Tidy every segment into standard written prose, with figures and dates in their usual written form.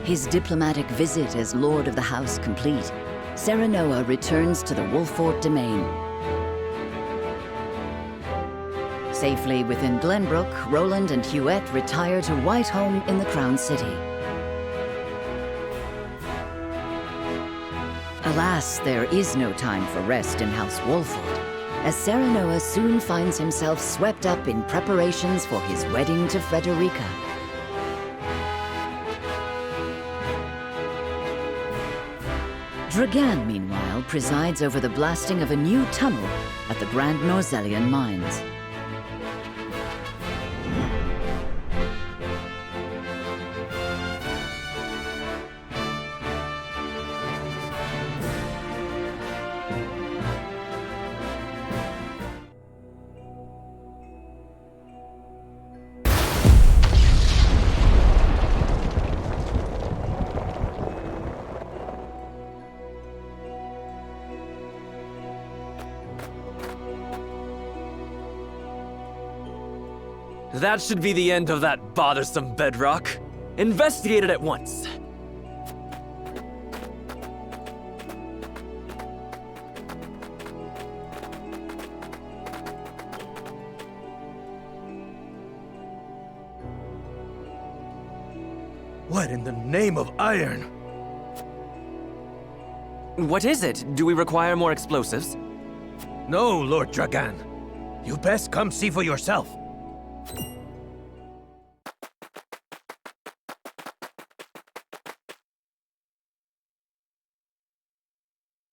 His diplomatic visit as Lord of the House complete, Serenoa returns to the Wolfort domain. Safely within Glenbrook, Roland and Huette retire to Whiteholm in the Crown City. Alas, there is no time for rest in House Wolfort, as Serenoa soon finds himself swept up in preparations for his wedding to Frederica. Dragan, meanwhile, presides over the blasting of a new tunnel at the Grand Rosellan mines. That should be the end of that bothersome bedrock. Investigate it at once. What in the name of iron? What is it? Do we require more explosives? No, Lord Dragan. You best come see for yourself.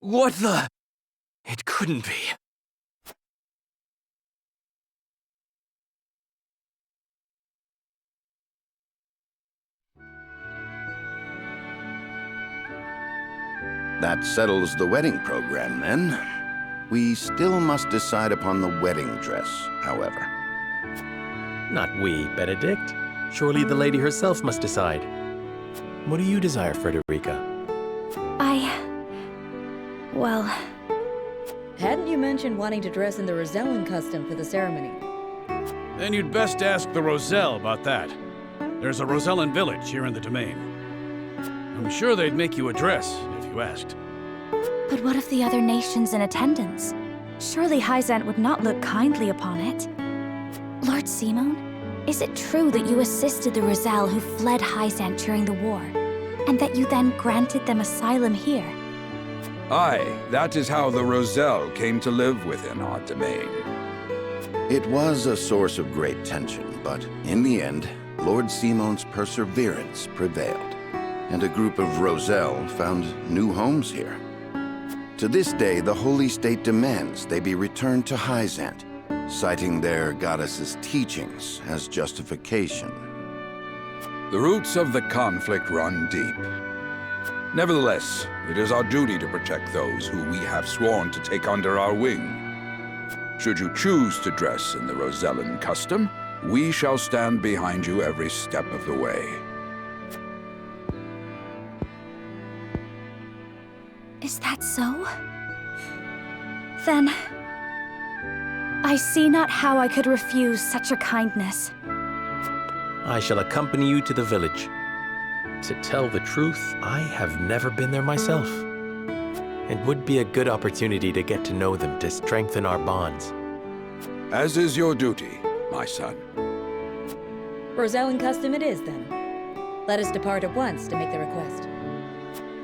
What the? It couldn't be. That settles the wedding program, then. We still must decide upon the wedding dress, however. Not we, Benedict. Surely the lady herself must decide. What do you desire, Frederica? Well... Hadn't you mentioned wanting to dress in the Rosellan custom for the ceremony? Then you'd best ask the Roselle about that. There's a Rosellan village here in the domain. I'm sure they'd make you a dress if you asked. But what of the other nations in attendance? Surely Hyzante would not look kindly upon it. Lord Simon, is it true that you assisted the Roselle who fled Hyzante during the war, and that you then granted them asylum here? Aye, that is how the Roselle came to live within our domain. It was a source of great tension, but in the end, Lord Simon's perseverance prevailed, and a group of Roselle found new homes here. To this day, the Holy State demands they be returned to Hyzante, citing their goddess's teachings as justification. The roots of the conflict run deep. Nevertheless, it is our duty to protect those who we have sworn to take under our wing. Should you choose to dress in the Rosellan custom, we shall stand behind you every step of the way. Is that so? Then... I see not how I could refuse such a kindness. I shall accompany you to the village. To tell the truth, I have never been there myself. It would be a good opportunity to get to know them to strengthen our bonds. As is your duty, my son. Rosellan custom it is, then. Let us depart at once to make the request.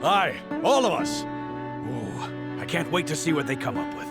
Aye, all of us. Ooh, I can't wait to see what they come up with.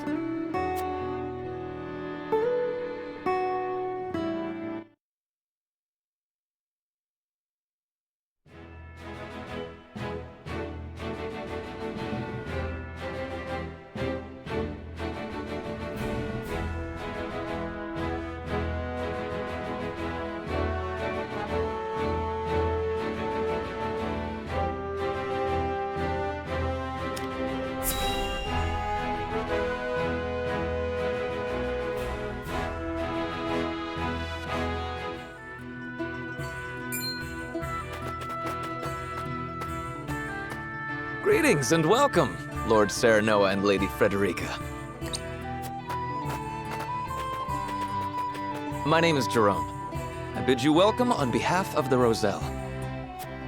Greetings and welcome, Lord Serenoa and Lady Frederica. My name is Jerome. I bid you welcome on behalf of the Roselle.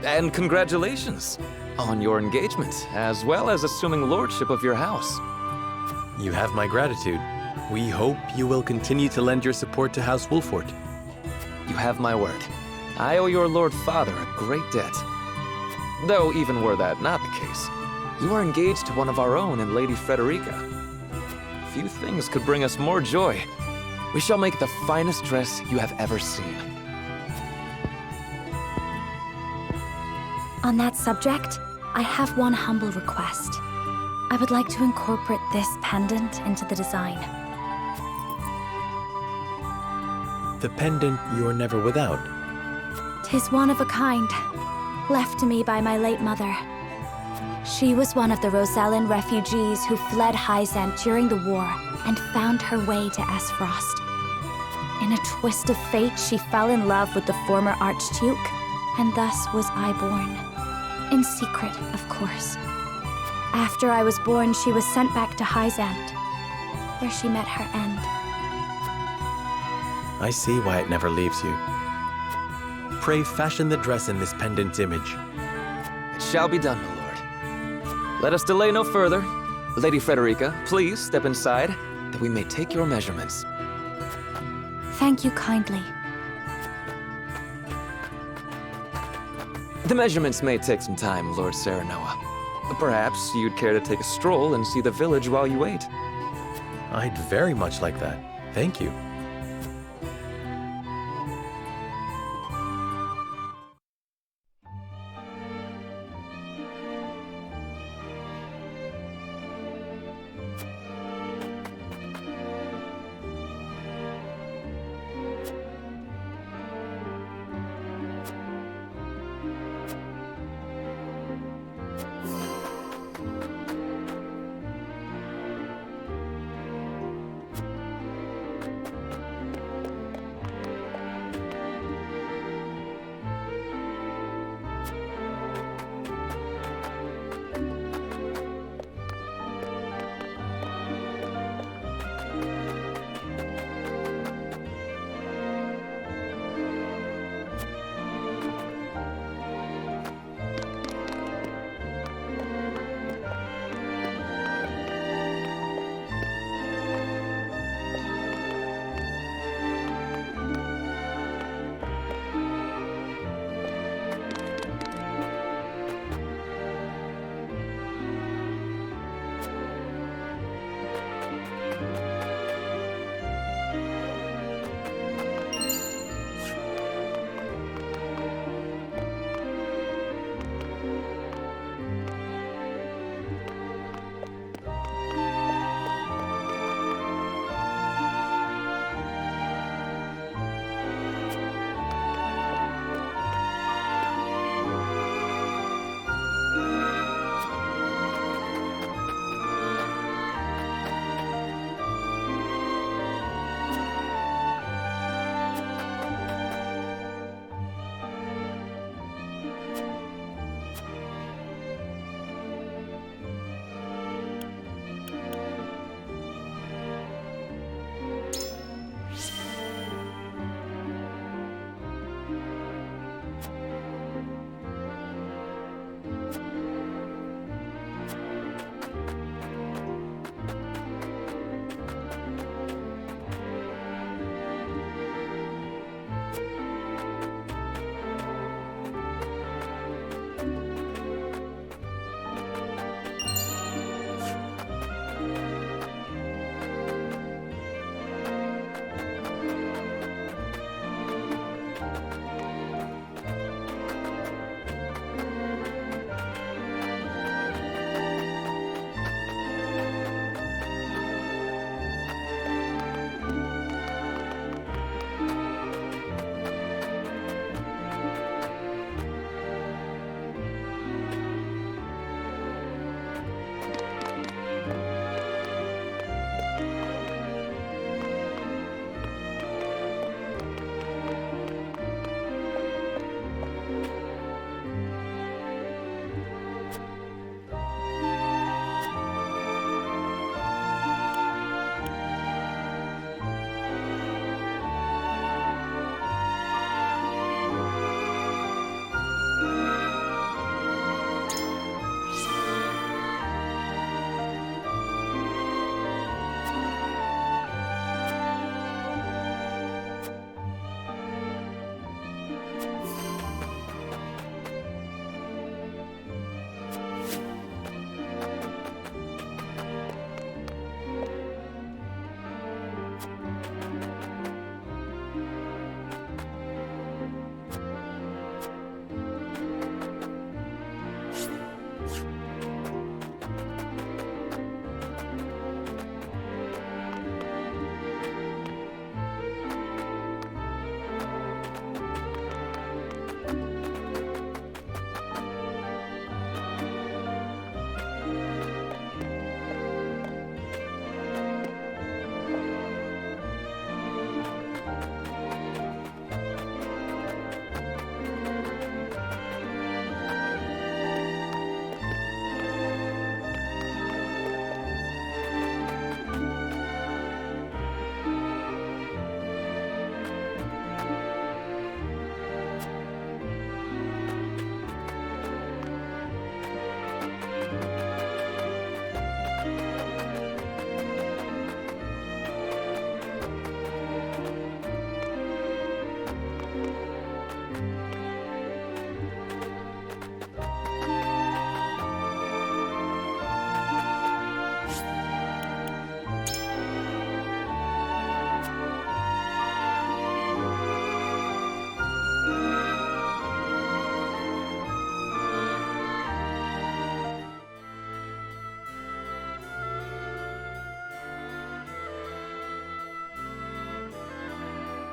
And congratulations on your engagement, as well as assuming lordship of your house. You have my gratitude. We hope you will continue to lend your support to House Wolford. You have my word. I owe your lord father a great debt. Though even were that not the case, you are engaged to one of our own in Lady Frederica. Few things could bring us more joy. We shall make the finest dress you have ever seen. On that subject, I have one humble request. I would like to incorporate this pendant into the design. The pendant you're never without. 'Tis one of a kind, left to me by my late mother. She was one of the Rosellan refugees who fled Hyzante during the war and found her way to Aesfrost. In a twist of fate, she fell in love with the former Archduke, and thus was I born. In secret, of course. After I was born, she was sent back to Hyzante, where she met her end. I see why it never leaves you. Pray fashion the dress in this pendant's image. It shall be done, my lord. Let us delay no further. Lady Frederica, please step inside, that we may take your measurements. Thank you kindly. The measurements may take some time, Lord Serenoa. Perhaps you'd care to take a stroll and see the village while you wait. I'd very much like that. Thank you.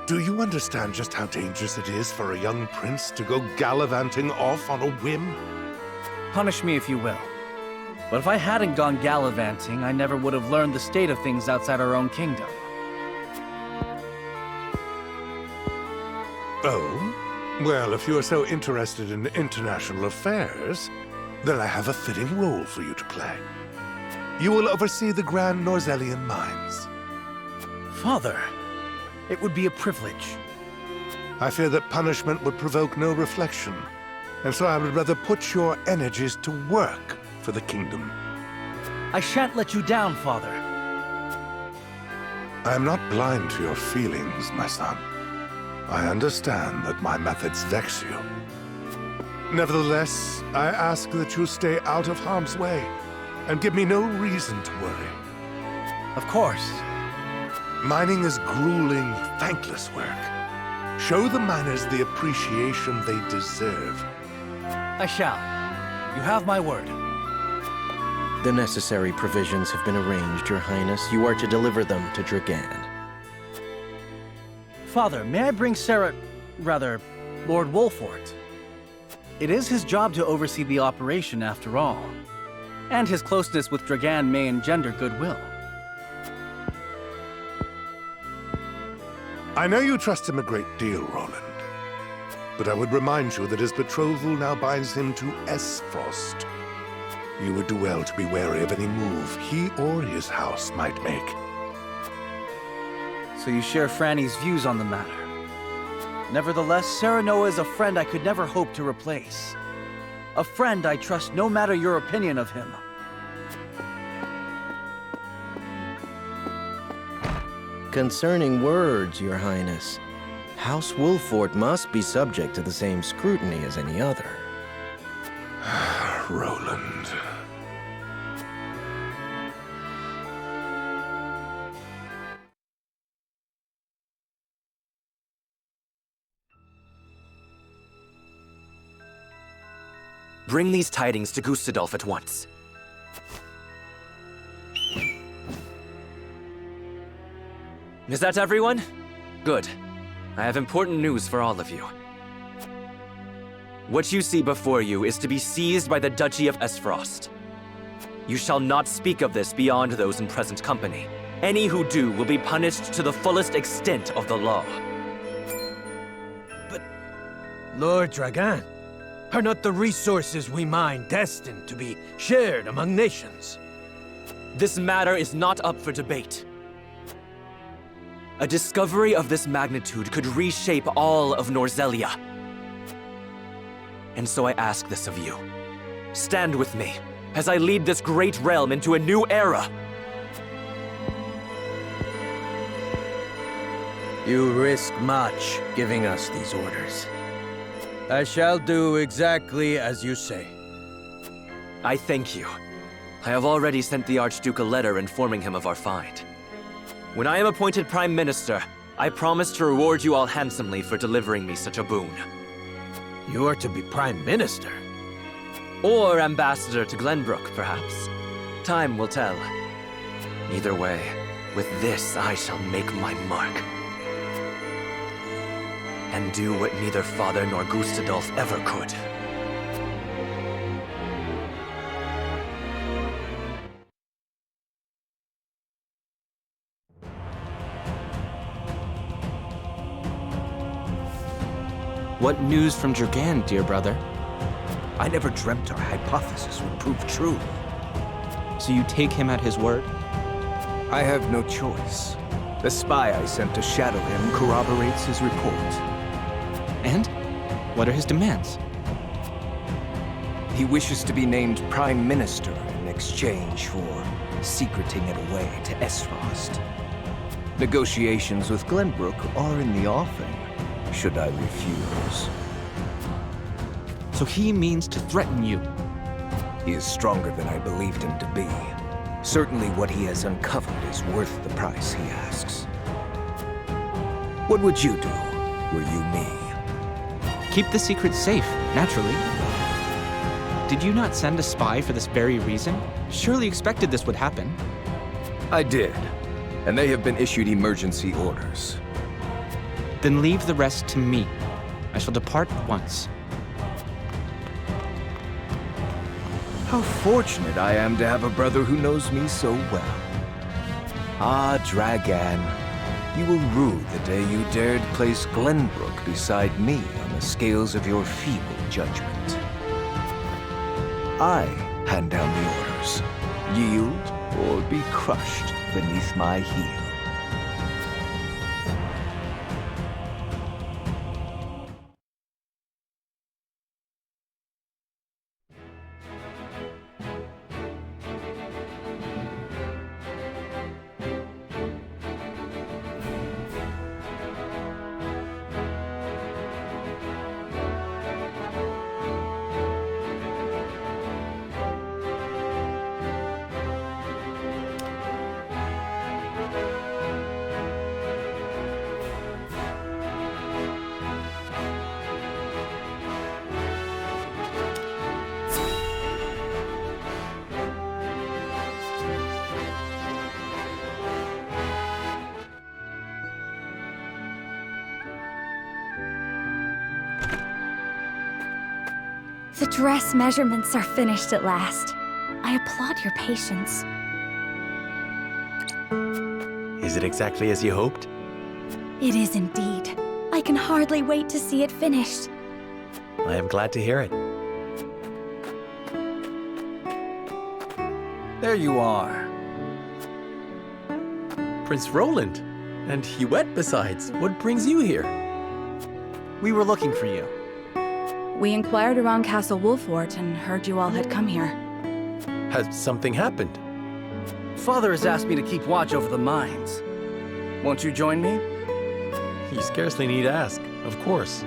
Do you understand just how dangerous it is for a young prince to go gallivanting off on a whim? Punish me if you will. But if I hadn't gone gallivanting, I never would have learned the state of things outside our own kingdom. Oh? Well, if you are so interested in international affairs, then I have a fitting role for you to play. You will oversee the Grand Norsellian mines. Father, it would be a privilege. I fear that punishment would provoke no reflection, and so I would rather put your energies to work for the kingdom. I shan't let you down, Father. I am not blind to your feelings, my son. I understand that my methods vex you. Nevertheless, I ask that you stay out of harm's way, and give me no reason to worry. Of course. Mining is grueling, thankless work. Show the miners the appreciation they deserve. I shall. You have my word. The necessary provisions have been arranged, Your Highness. You are to deliver them to Dragan. Father, may I bring Lord Wolfort? It is his job to oversee the operation, after all. And his closeness with Dragan may engender goodwill. I know you trust him a great deal, Roland. But I would remind you that his betrothal now binds him to Aesfrost. You would do well to be wary of any move he or his house might make. So you share Franny's views on the matter. Nevertheless, Serenoa is a friend I could never hope to replace. A friend I trust no matter your opinion of him. Concerning words, Your Highness, House Wolfort must be subject to the same scrutiny as any other. Roland. Bring these tidings to Gustadolf at once. Is that everyone? Good. I have important news for all of you. What you see before you is to be seized by the Duchy of Aesfrost. You shall not speak of this beyond those in present company. Any who do will be punished to the fullest extent of the law. But, Lord Dragan, are not the resources we mine destined to be shared among nations? This matter is not up for debate. A discovery of this magnitude could reshape all of Norsellia. And so I ask this of you. Stand with me as I lead this great realm into a new era. You risk much giving us these orders. I shall do exactly as you say. I thank you. I have already sent the Archduke a letter informing him of our find. When I am appointed Prime Minister, I promise to reward you all handsomely for delivering me such a boon. You are to be Prime Minister? Or Ambassador to Glenbrook, perhaps. Time will tell. Either way, with this I shall make my mark. And do what neither Father nor Gustadolf ever could. What news from Dragan, dear brother? I never dreamt our hypothesis would prove true. So you take him at his word? I have no choice. The spy I sent to shadow him corroborates his report. And? What are his demands? He wishes to be named Prime Minister in exchange for secreting it away to Aesfrost. Negotiations with Glenbrook are in the offing, should I refuse. So he means to threaten you? He is stronger than I believed him to be. Certainly what he has uncovered is worth the price he asks. What would you do, were you me? Keep the secret safe, naturally. Did you not send a spy for this very reason? Surely expected this would happen. I did, and they have been issued emergency orders. Then leave the rest to me. I shall depart at once. How fortunate I am to have a brother who knows me so well. Ah, Dragan, you will rue the day you dared place Glenbrook beside me on the scales of your feeble judgment. I hand down the orders. Yield or be crushed beneath my heel. The dress measurements are finished at last. I applaud your patience. Is it exactly as you hoped? It is indeed. I can hardly wait to see it finished. I am glad to hear it. There you are. Prince Roland. And Huette besides. What brings you here? We were looking for you. We inquired around Castle Wolfort and heard you all had come here. Has something happened? Father has asked me to keep watch over the mines. Won't you join me? You scarcely need ask, of course.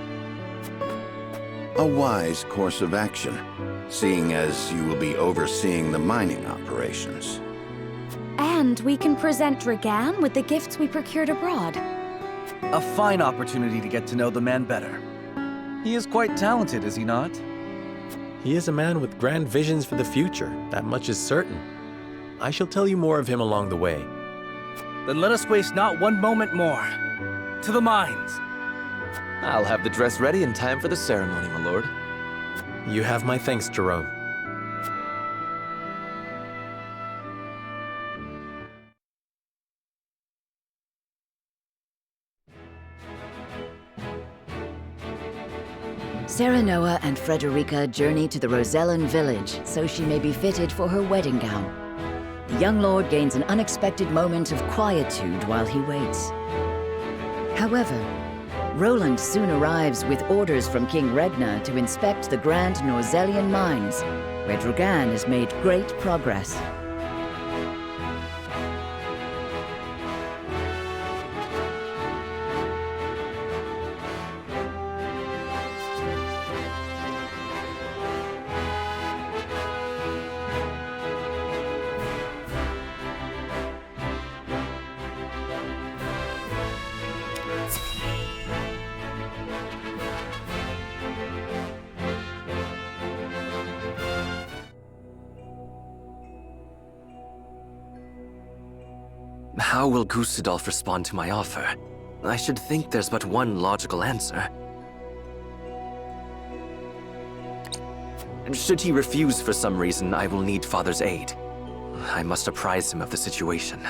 A wise course of action, seeing as you will be overseeing the mining operations. And we can present Dragan with the gifts we procured abroad. A fine opportunity to get to know the man better. He is quite talented, is he not? He is a man with grand visions for the future, that much is certain. I shall tell you more of him along the way. Then let us waste not one moment more. To the mines! I'll have the dress ready in time for the ceremony, my lord. You have my thanks, Jerome. Serenoa and Frederica journey to the Rosellan village so she may be fitted for her wedding gown. The young lord gains an unexpected moment of quietude while he waits. However, Roland soon arrives with orders from King Regna to inspect the Grand Norzellian mines, where Dragan has made great progress. How will Gustadolf respond to my offer? I should think there's but one logical answer. And should he refuse for some reason, I will need Father's aid. I must apprise him of the situation.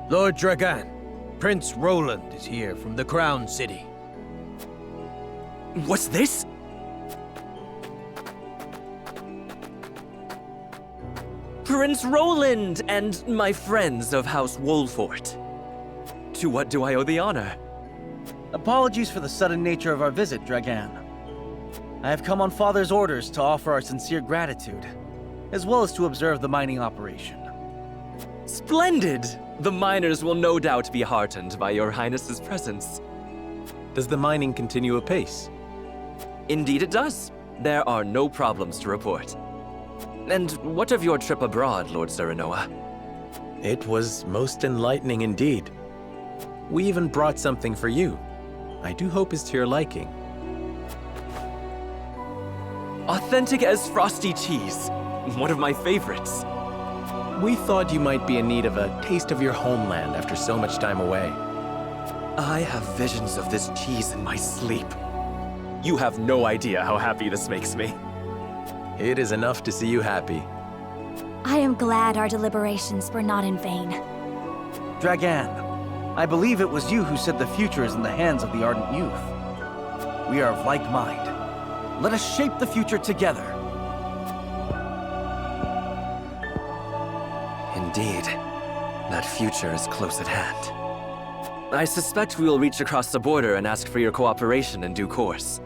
Lord Dragan, Prince Roland is here from the Crown City. What's this? Prince Roland and my friends of House Wolfort. To what do I owe the honor? Apologies for the sudden nature of our visit, Dragan. I have come on Father's orders to offer our sincere gratitude, as well as to observe the mining operation. Splendid! The miners will no doubt be heartened by your Highness's presence. Does the mining continue apace? Indeed it does. There are no problems to report. And what of your trip abroad, Lord Serenoa? It was most enlightening indeed. We even brought something for you. I do hope it's to your liking. Authentic Aesfrosty cheese. One of my favorites. We thought you might be in need of a taste of your homeland after so much time away. I have visions of this cheese in my sleep. You have no idea how happy this makes me. It is enough to see you happy. I am glad our deliberations were not in vain. Dragan, I believe it was you who said the future is in the hands of the ardent youth. We are of like mind. Let us shape the future together. Indeed, that future is close at hand. I suspect we will reach across the border and ask for your cooperation in due course.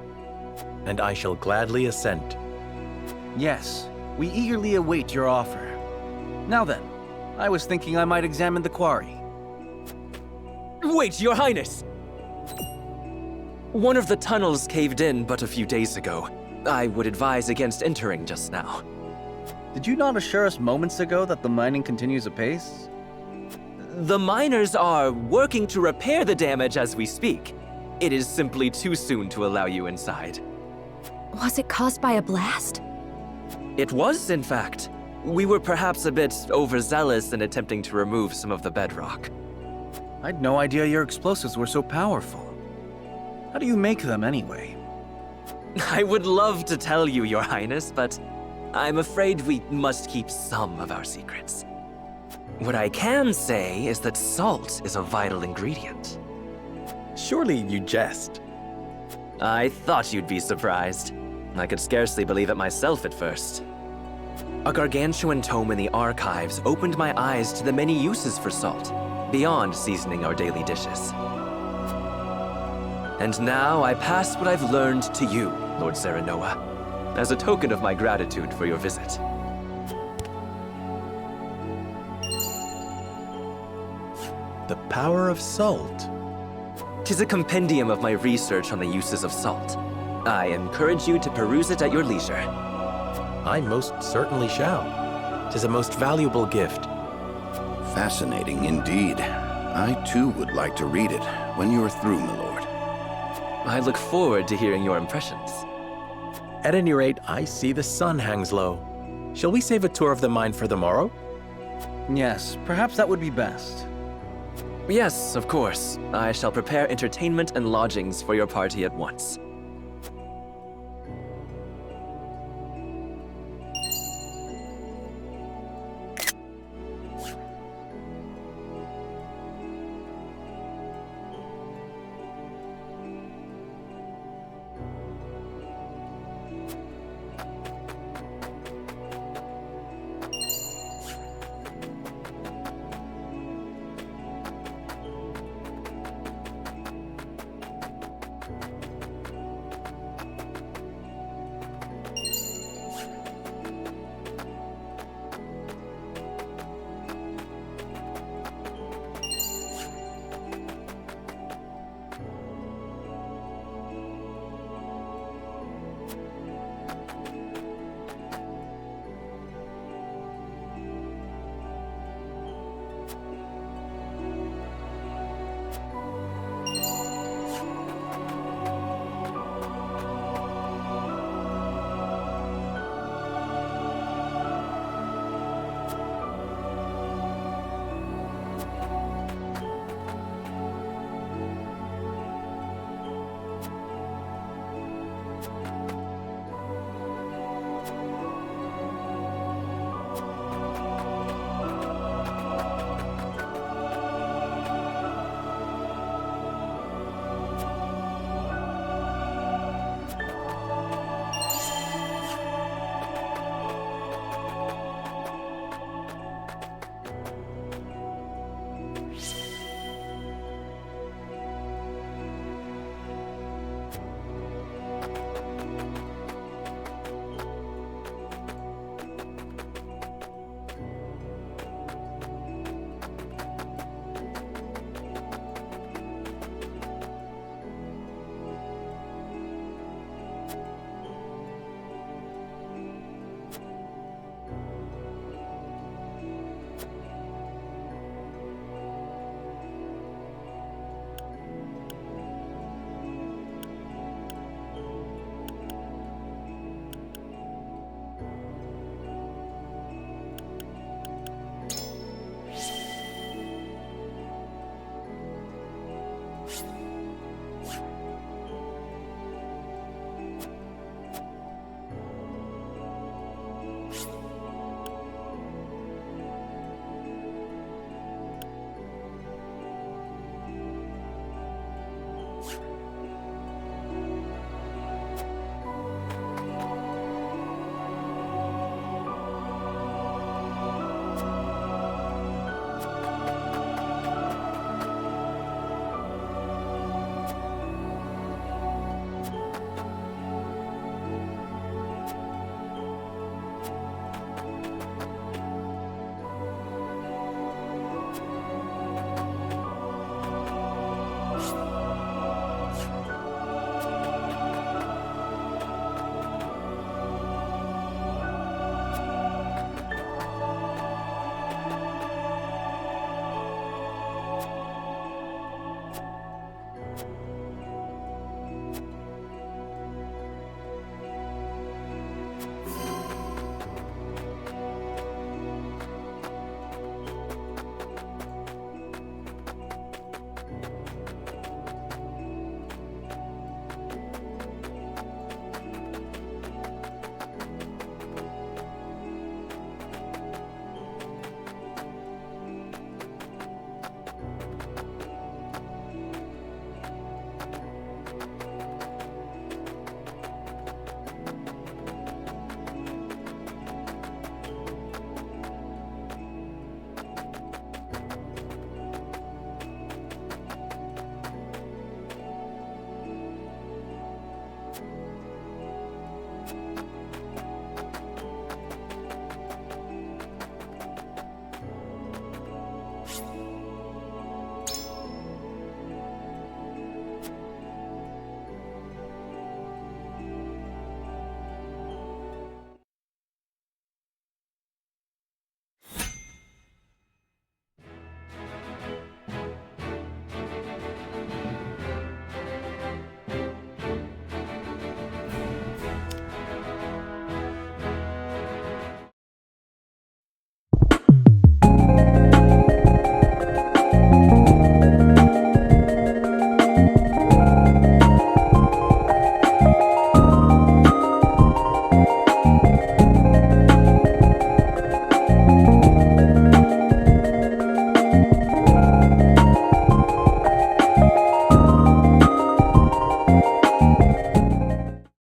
And I shall gladly assent. Yes, we eagerly await your offer. Now then, I was thinking I might examine the quarry. Wait, Your Highness! One of the tunnels caved in but a few days ago. I would advise against entering just now. Did you not assure us moments ago that the mining continues apace? The miners are working to repair the damage as we speak. It is simply too soon to allow you inside. Was it caused by a blast? It was, in fact. We were perhaps a bit overzealous in attempting to remove some of the bedrock. I'd no idea your explosives were so powerful. How do you make them anyway? I would love to tell you, Your Highness, but I'm afraid we must keep some of our secrets. What I can say is that salt is a vital ingredient. Surely you jest. I thought you'd be surprised. I could scarcely believe it myself at first. A gargantuan tome in the archives opened my eyes to the many uses for salt, beyond seasoning our daily dishes. And now I pass what I've learned to you, Lord Serenoa, as a token of my gratitude for your visit. The power of salt. 'Tis a compendium of my research on the uses of salt. I encourage you to peruse it at your leisure. I most certainly shall. 'Tis a most valuable gift. Fascinating indeed. I too would like to read it when you are through, my lord. I look forward to hearing your impressions. At any rate, I see the sun hangs low. Shall we save a tour of the mine for the morrow? Yes, perhaps that would be best. Yes, of course. I shall prepare entertainment and lodgings for your party at once.